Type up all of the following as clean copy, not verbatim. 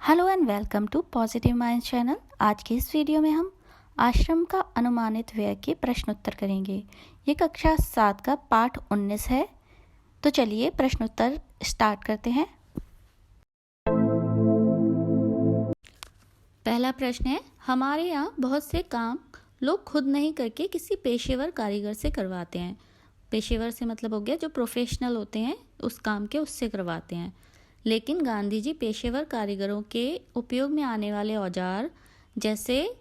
Hello and welcome to positive mind channel. आज के इस वीडियो में हम आश्रम का अनुमानित व्यय के प्रश्नोत्तर करेंगे। ये कक्षा 7 का पाठ 19 है। तो चलिए प्रश्नोत्तर स्टार्ट करते हैं। पहला प्रश्न है, हमारे यहाँ बहुत से काम लोग खुद नहीं करके किसी पेशेवर कारीगर से करवाते हैं। पेशेवर से मतलब हो गया जो प्रोफेशनल होते हैं उस काम के, उससे करवाते हैं। लेकिन गांधी जी पेशेवर कारीगरों के उपयोग में आने वाले औजार जैसे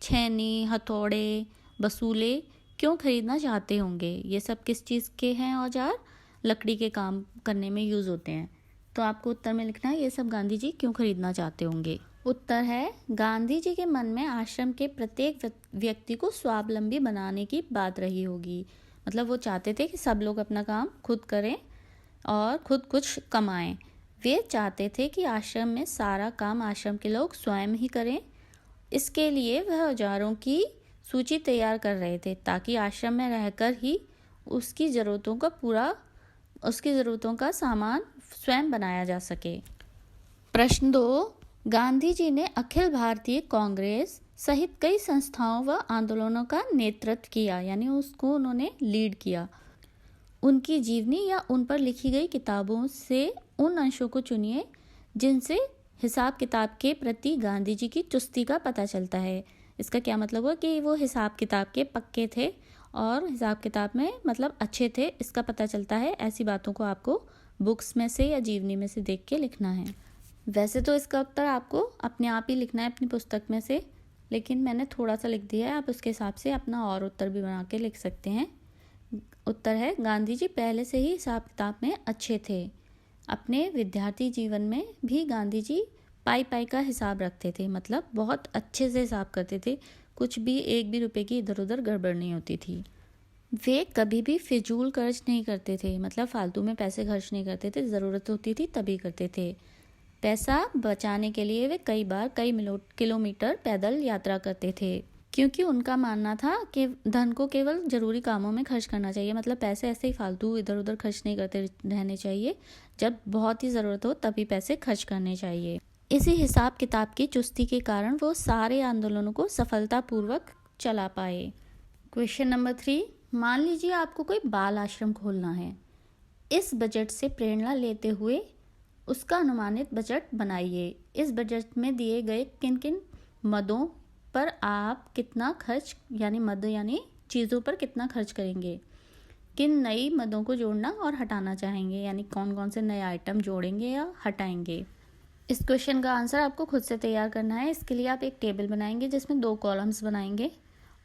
छेनी, हथौड़े, बसूले क्यों खरीदना चाहते होंगे? ये सब किस चीज़ के हैं औजार? लकड़ी के काम करने में यूज़ होते हैं। तो आपको उत्तर में लिखना है ये सब गांधी जी क्यों खरीदना चाहते होंगे। उत्तर है, गांधी जी के मन में आश्रम के प्रत्येक व्यक्ति को स्वावलंबी बनाने की बात रही होगी। मतलब वो चाहते थे कि सब लोग अपना काम खुद करें और खुद कुछ कमाएं। वे चाहते थे कि आश्रम में सारा काम आश्रम के लोग स्वयं ही करें। इसके लिए वह औजारों की सूची तैयार कर रहे थे ताकि आश्रम में रहकर ही उसकी ज़रूरतों का सामान स्वयं बनाया जा सके। प्रश्न 2, गांधी जी ने अखिल भारतीय कांग्रेस सहित कई संस्थाओं व आंदोलनों का नेतृत्व किया, यानी उसको उन्होंने लीड किया। उनकी जीवनी या उन पर लिखी गई किताबों से उन अंशों को चुनिए जिनसे हिसाब किताब के प्रति गांधी जी की चुस्ती का पता चलता है। इसका क्या मतलब हुआ कि वो हिसाब किताब के पक्के थे और हिसाब किताब में मतलब अच्छे थे, इसका पता चलता है। ऐसी बातों को आपको बुक्स में से या जीवनी में से देख के लिखना है। वैसे तो इसका उत्तर आपको अपने आप ही लिखना है अपनी पुस्तक में से, लेकिन मैंने थोड़ा सा लिख दिया है। आप उसके हिसाब से अपना और उत्तर भी बना के लिख सकते हैं। उत्तर है, गांधी जी पहले से ही हिसाब किताब में अच्छे थे। अपने विद्यार्थी जीवन में भी गांधी जी पाई का हिसाब रखते थे, मतलब बहुत अच्छे से हिसाब करते थे। कुछ भी एक भी रुपए की इधर उधर गड़बड़ नहीं होती थी। वे कभी भी फिजूल खर्च नहीं करते थे, मतलब फालतू में पैसे खर्च नहीं करते थे। ज़रूरत होती थी तभी करते थे। पैसा बचाने के लिए वे कई बार कई किलोमीटर पैदल यात्रा करते थे, क्योंकि उनका मानना था कि धन को केवल ज़रूरी कामों में खर्च करना चाहिए। मतलब पैसे ऐसे ही फालतू इधर उधर खर्च नहीं करते रहने चाहिए। जब बहुत ही ज़रूरत हो तभी पैसे खर्च करने चाहिए। इसी हिसाब किताब की चुस्ती के कारण वो सारे आंदोलनों को सफलतापूर्वक चला पाए। क्वेश्चन नंबर 3, मान लीजिए आपको कोई बाल आश्रम खोलना है। इस बजट से प्रेरणा लेते हुए उसका अनुमानित बजट बनाइए। इस बजट में दिए गए किन किन मदों पर आप कितना खर्च मद यानी चीज़ों पर कितना खर्च करेंगे? किन नई मदों को जोड़ना और हटाना चाहेंगे, यानी कौन कौन से नए आइटम जोड़ेंगे या हटाएंगे? इस क्वेश्चन का आंसर आपको खुद से तैयार करना है। इसके लिए आप एक टेबल बनाएंगे जिसमें 2 कॉलम्स बनाएंगे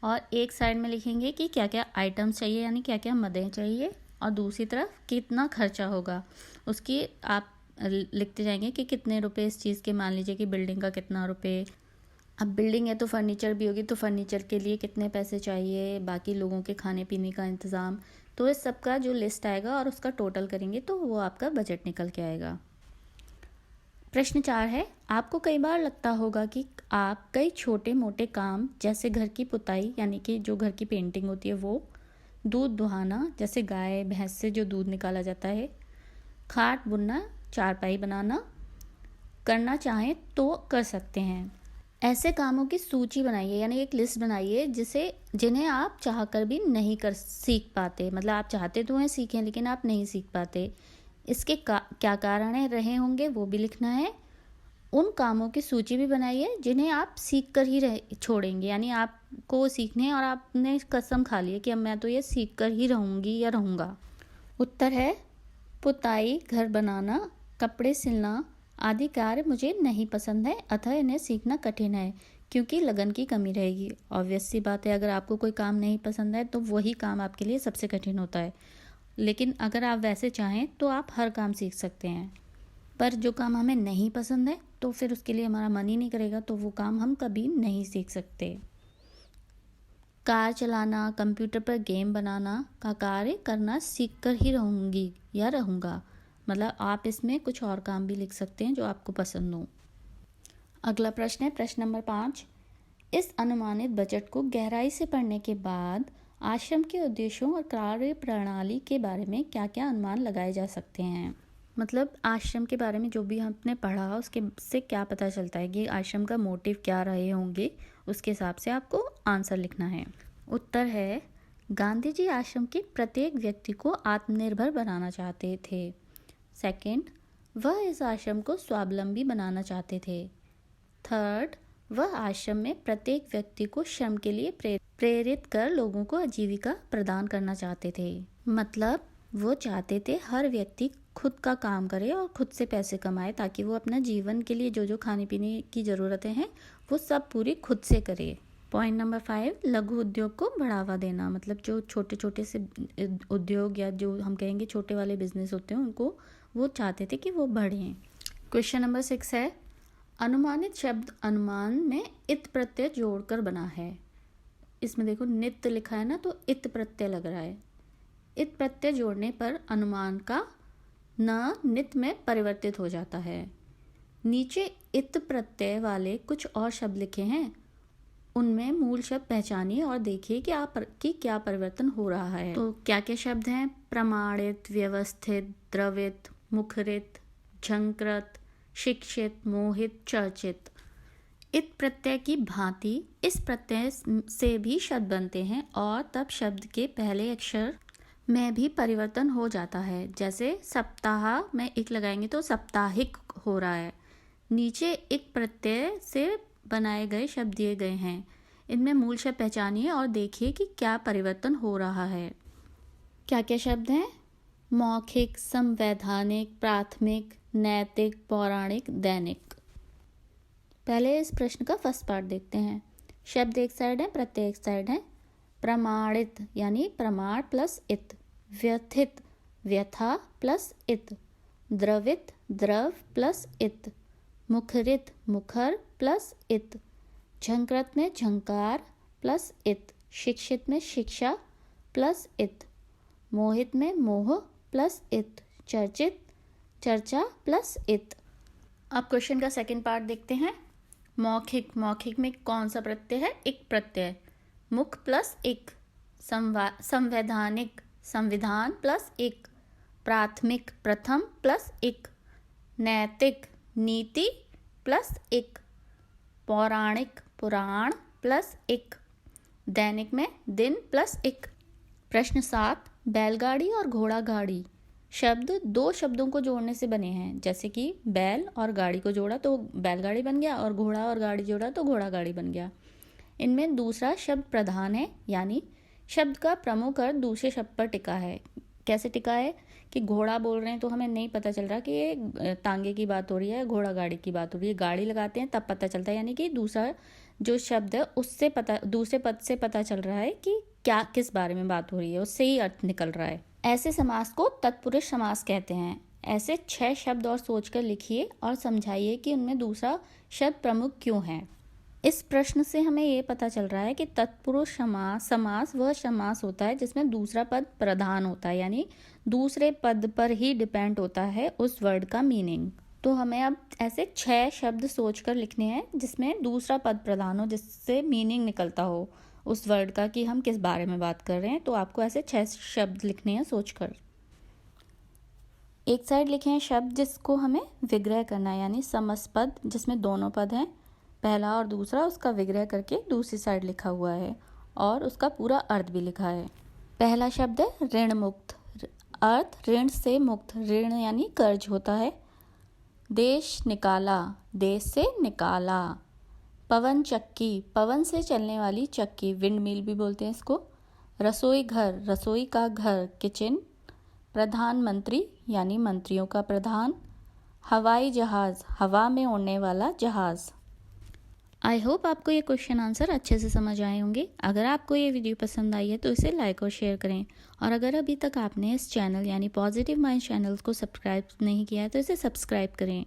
और एक साइड में लिखेंगे कि क्या क्या आइटम्स चाहिए, यानी क्या क्या मदें चाहिए, और दूसरी तरफ कितना खर्चा होगा उसकी आप लिखते जाएंगे कि कितने रुपए इस चीज़ के। मान लीजिए कि बिल्डिंग का कितना रुपए, अब बिल्डिंग है तो फर्नीचर भी होगी, तो फर्नीचर के लिए कितने पैसे चाहिए, बाकी लोगों के खाने पीने का इंतज़ाम। तो इस सब का जो लिस्ट आएगा और उसका टोटल करेंगे तो वो आपका बजट निकल के आएगा। प्रश्न 4 है, आपको कई बार लगता होगा कि आप कई छोटे मोटे काम जैसे घर की पुताई, यानी कि जो घर की पेंटिंग होती है वो, दूध दुहाना जैसे गाय भैंस से जो दूध निकाला जाता है, खाट बुनना, चारपाई बनाना करना चाहें तो कर सकते हैं। ऐसे कामों की सूची बनाइए, यानी एक लिस्ट बनाइए जिन्हें आप चाहकर भी नहीं सीख पाते। मतलब आप चाहते तो हैं सीखें लेकिन आप नहीं सीख पाते। इसके क्या कारण रहे होंगे वो भी लिखना है। उन कामों की सूची भी बनाइए जिन्हें आप सीख कर ही छोड़ेंगे, यानी आपको सीखने और आपने कसम खा ली है कि अब मैं तो ये सीख कर ही रहूँगी या रहूँगा। उत्तर है, पुताई, घर बनाना, कपड़े सिलना आदि कार्य मुझे नहीं पसंद है, अतः इन्हें सीखना कठिन है क्योंकि लगन की कमी रहेगी। ऑब्वियस सी बात है, अगर आपको कोई काम नहीं पसंद है तो वही काम आपके लिए सबसे कठिन होता है। लेकिन अगर आप वैसे चाहें तो आप हर काम सीख सकते हैं, पर जो काम हमें नहीं पसंद है तो फिर उसके लिए हमारा मन ही नहीं करेगा, तो वो काम हम कभी नहीं सीख सकते। कार चलाना, कंप्यूटर पर गेम बनाना का कार्य करना सीख कर ही रहूँगी या रहूँगा। मतलब आप इसमें कुछ और काम भी लिख सकते हैं जो आपको पसंद हो। अगला प्रश्न है प्रश्न नंबर 5, इस अनुमानित बजट को गहराई से पढ़ने के बाद आश्रम के उद्देश्यों और कार्य प्रणाली के बारे में क्या क्या अनुमान लगाए जा सकते हैं? मतलब आश्रम के बारे में जो भी हमने पढ़ा उसके से क्या पता चलता है कि आश्रम का मोटिव क्या रहे होंगे, उसके हिसाब से आपको आंसर लिखना है। उत्तर है गांधी जी आश्रम के प्रत्येक व्यक्ति को आत्मनिर्भर बनाना चाहते थे। सेकंड, वह इस आश्रम को स्वावलंबी बनाना चाहते थे। थर्ड, वह आश्रम में प्रत्येक व्यक्ति को श्रम के लिए प्रेरित कर लोगों को आजीविका प्रदान करना चाहते थे। मतलब वो चाहते थे हर व्यक्ति खुद का काम करे और खुद से पैसे कमाए, ताकि वो अपना जीवन के लिए जो जो खाने पीने की ज़रूरतें हैं वो सब पूरी खुद से करे। पॉइंट नंबर 5, लघु उद्योग को बढ़ावा देना। मतलब जो छोटे छोटे से उद्योग या जो हम कहेंगे छोटे वाले बिजनेस होते हैं उनको वो चाहते थे कि वो बढ़ें। क्वेश्चन नंबर 6 है, अनुमानित शब्द अनुमान में इत प्रत्यय जोड़कर बना है। इसमें देखो नित्य लिखा है ना, तो इत प्रत्यय लग रहा है। इत प्रत्यय जोड़ने पर अनुमान का न नित में परिवर्तित हो जाता है। नीचे इत प्रत्यय वाले कुछ और शब्द लिखे हैं, उनमें मूल शब्द पहचानिए और देखिए कि क्या परिवर्तन हो रहा है। तो क्या क्या शब्द हैं? प्रमाणित, व्यवस्थित, द्रवित, मुखरित, झंकृत, शिक्षित, मोहित, चर्चित। इत प्रत्यय की भांति इस प्रत्यय से भी शब्द बनते हैं और तब शब्द के पहले अक्षर में भी परिवर्तन हो जाता है। जैसे सप्ताह में एक लगाएंगे तो साप्ताहिक हो रहा है। नीचे एक प्रत्यय से बनाए गए शब्द दिए गए हैं, इनमें मूल शब्द पहचानिए और देखिए कि क्या परिवर्तन हो रहा है। क्या क्या शब्द हैं? मौखिक, संवैधानिक, प्राथमिक, नैतिक, पौराणिक, दैनिक। पहले इस प्रश्न का फर्स्ट पार्ट देखते हैं। शब्द एक साइड है, प्रत्यय एक साइड है। प्रमाणित यानी प्रमाण प्लस इत। व्यथित, व्यथा प्लस इत। द्रवित, द्रव प्लस इत। मुखरित, मुखर प्लस इत। झंकृत में झंकार प्लस इत। शिक्षित में शिक्षा प्लस इत। मोहित में मोह प्लस इत। चर्चित, चर्चा प्लस इत। अब क्वेश्चन का सेकंड पार्ट देखते हैं। मौखिक, मौखिक में कौन सा प्रत्यय है? एक प्रत्यय, मुख प्लस एक। संवैधानिक, संविधान प्लस एक। प्राथमिक, प्रथम प्लस एक। नैतिक, नीति प्लस एक। पौराणिक, पुराण प्लस एक। दैनिक में दिन प्लस एक। प्रश्न 7, बैलगाड़ी और घोड़ा गाड़ी शब्द दो शब्दों को जोड़ने से बने हैं। जैसे कि बैल और गाड़ी को जोड़ा तो बैलगाड़ी बन गया और घोड़ा और गाड़ी जोड़ा तो घोड़ा गाड़ी बन गया। इनमें दूसरा शब्द प्रधान है, यानी शब्द का प्रमुख अर्थ दूसरे शब्द पर टिका है। कैसे टिका है कि घोड़ा बोल रहे हैं तो हमें नहीं पता चल रहा कि ये तांगे की बात हो रही है, घोड़ा गाड़ी की बात हो रही है। गाड़ी लगाते हैं तब पता चलता है, यानी कि दूसरा जो शब्द है उससे दूसरे पद से पता चल रहा है कि क्या किस बारे में बात हो रही है, उससे ही अर्थ निकल रहा है। ऐसे समास को तत्पुरुष समास कहते हैं। ऐसे 6 शब्द और सोचकर लिखिए और समझाइए कि उनमें दूसरा शब्द प्रमुख क्यों है। इस प्रश्न से हमें ये पता चल रहा है कि तत्पुरुष समास वह समास होता है जिसमें दूसरा पद प्रधान होता है, यानी दूसरे पद पर ही डिपेंड होता है उस वर्ड का मीनिंग। तो हमें अब ऐसे 6 शब्द सोचकर लिखने हैं जिसमें दूसरा पद प्रधान हो, जिससे मीनिंग निकलता हो उस वर्ड का कि हम किस बारे में बात कर रहे हैं। तो आपको ऐसे 6 शब्द लिखने हैं सोचकर। एक साइड लिखे हैं शब्द जिसको हमें विग्रह करना है, यानी समस्त जिसमें दोनों पद हैं, पहला और दूसरा, उसका विग्रह करके दूसरी साइड लिखा हुआ है और उसका पूरा अर्थ भी लिखा है। पहला शब्द है ऋण मुक्त। अर्थ ऋण से मुक्त, ऋण यानी कर्ज होता है। देश निकाला, देश से निकाला। पवन चक्की, पवन से चलने वाली चक्की, विंड मिल भी बोलते हैं इसको। रसोई घर, रसोई का घर, किचन। प्रधानमंत्री यानी मंत्रियों का प्रधान। हवाई जहाज, हवा में उड़ने वाला जहाज। आई होप आपको ये क्वेश्चन आंसर अच्छे से समझ आए होंगे। अगर आपको ये वीडियो पसंद आई है तो इसे लाइक और शेयर करें, और अगर अभी तक आपने इस चैनल यानी पॉजिटिव माइंड चैनल को सब्सक्राइब नहीं किया है तो इसे सब्सक्राइब करें।